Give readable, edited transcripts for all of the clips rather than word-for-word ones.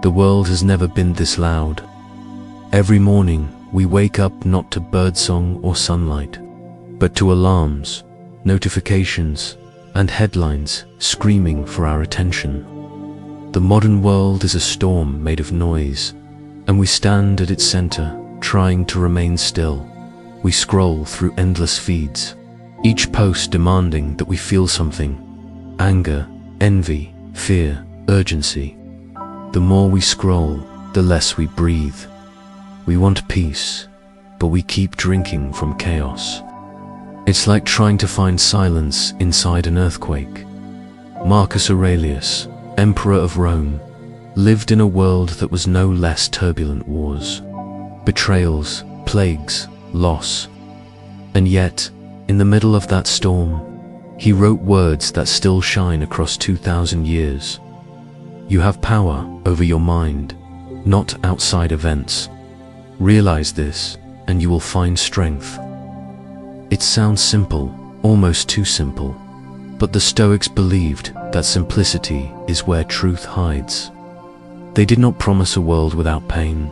The world has never been this loud. Every morning, we wake up not to birdsong or sunlight, but to alarms, notifications, and headlines screaming for our attention. The modern world is a storm made of noise, and we stand at its center, trying to remain still. We scroll through endless feeds, each post demanding that we feel something: anger, envy, fear, urgency. The more we scroll, the less we breathe. We want peace, but we keep drinking from chaos. It's like trying to find silence inside an earthquake. Marcus Aurelius, Emperor of Rome, lived in a world that was no less turbulent: wars, betrayals, plagues, loss. And yet, in the middle of that storm, he wrote words that still shine across 2,000 years. You have power over your mind, not outside events. Realize this, and you will find strength. It sounds simple, almost too simple, but the Stoics believed that simplicity is where truth hides. They did not promise a world without pain.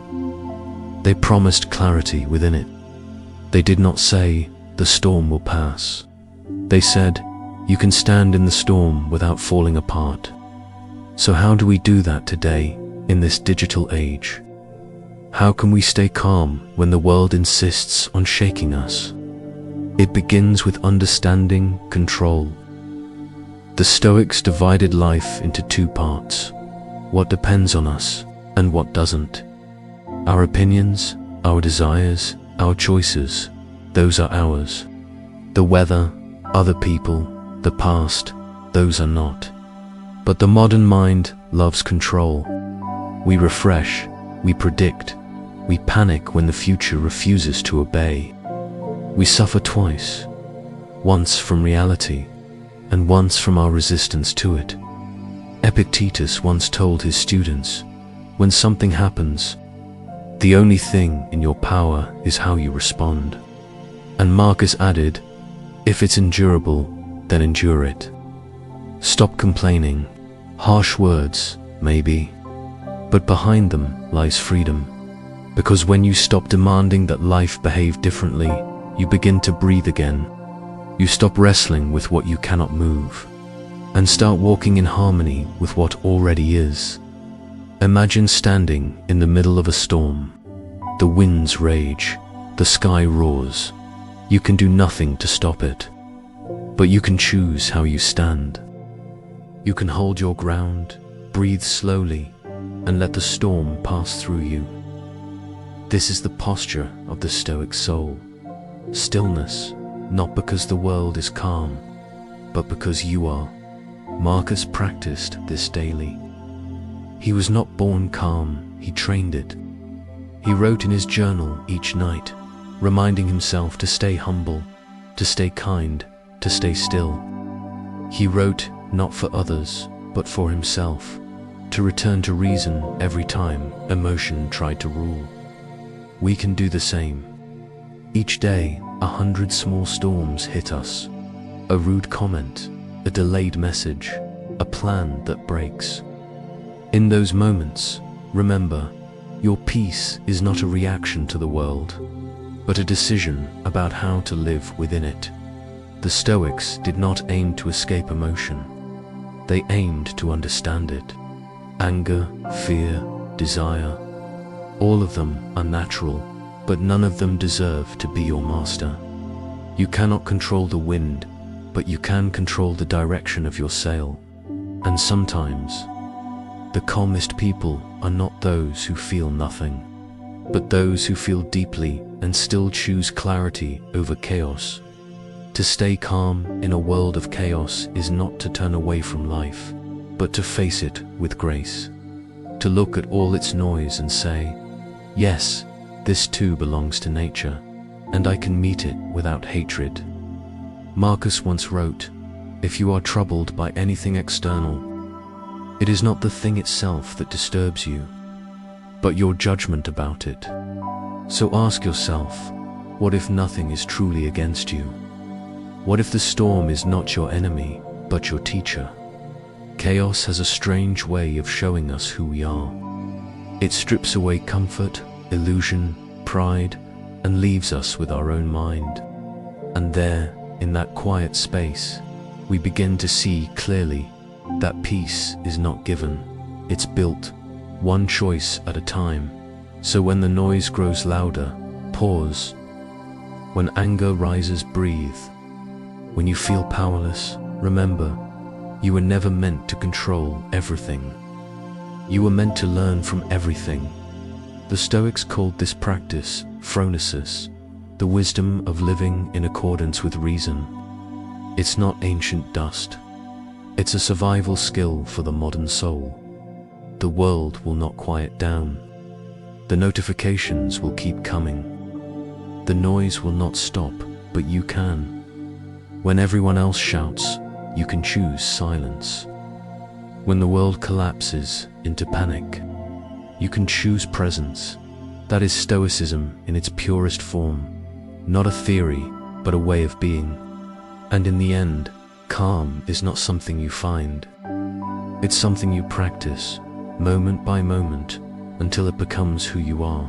They promised clarity within it. They did not say, "The storm will pass." They said, "You can stand in the storm without falling apart." So how do we do that today, in this digital age? How can we stay calm when the world insists on shaking us? It begins with understanding control. The Stoics divided life into two parts: what depends on us and what doesn't. Our opinions, our desires, our choices, those are ours. The weather, other people, the past, those are not. But the modern mind loves control. We refresh, we predict, we panic when the future refuses to obey. We suffer twice, once from reality, and once from our resistance to it. Epictetus once told his students, when something happens, the only thing in your power is how you respond. And Marcus added, if it's endurable, then endure it. Stop complaining. Harsh words, maybe, but behind them lies freedom. Because when you stop demanding that life behave differently, you begin to breathe again. You stop wrestling with what you cannot move, and start walking in harmony with what already is. Imagine standing in the middle of a storm. The winds rage, the sky roars. You can do nothing to stop it, but you can choose how you stand. You can hold your ground, breathe slowly, and let the storm pass through you. This is the posture of the Stoic soul. Stillness, not because the world is calm, but because you are. Marcus practiced this daily. He was not born calm, he trained it. He wrote in his journal each night, reminding himself to stay humble, to stay kind, to stay still. He wrote not for others, but for himself, to return to reason every time emotion tried to rule. We can do the same. Each day, 100 small storms hit us. A rude comment, a delayed message, a plan that breaks. In those moments, remember, your peace is not a reaction to the world, but a decision about how to live within it. The Stoics did not aim to escape emotion. They aimed to understand it. Anger, fear, desire, all of them are natural, but none of them deserve to be your master. You cannot control the wind, but you can control the direction of your sail. And sometimes, the calmest people are not those who feel nothing, but those who feel deeply and still choose clarity over chaos. To stay calm in a world of chaos is not to turn away from life, but to face it with grace. To look at all its noise and say, yes, this too belongs to nature, and I can meet it without hatred. Marcus once wrote, if you are troubled by anything external, it is not the thing itself that disturbs you, but your judgment about it. So ask yourself, what if nothing is truly against you? What if the storm is not your enemy, but your teacher? Chaos has a strange way of showing us who we are. It strips away comfort, illusion, pride, and leaves us with our own mind. And there, in that quiet space, we begin to see clearly that peace is not given, it's built, one choice at a time. So when the noise grows louder, pause. When anger rises, breathe. When you feel powerless, remember, you were never meant to control everything. You were meant to learn from everything. The Stoics called this practice phronesis, the wisdom of living in accordance with reason. It's not ancient dust. It's a survival skill for the modern soul. The world will not quiet down. The notifications will keep coming. The noise will not stop, but you can. When everyone else shouts, you can choose silence. When the world collapses into panic, you can choose presence. That is Stoicism in its purest form, not a theory, but a way of being. And in the end, calm is not something you find. It's something you practice, moment by moment, until it becomes who you are.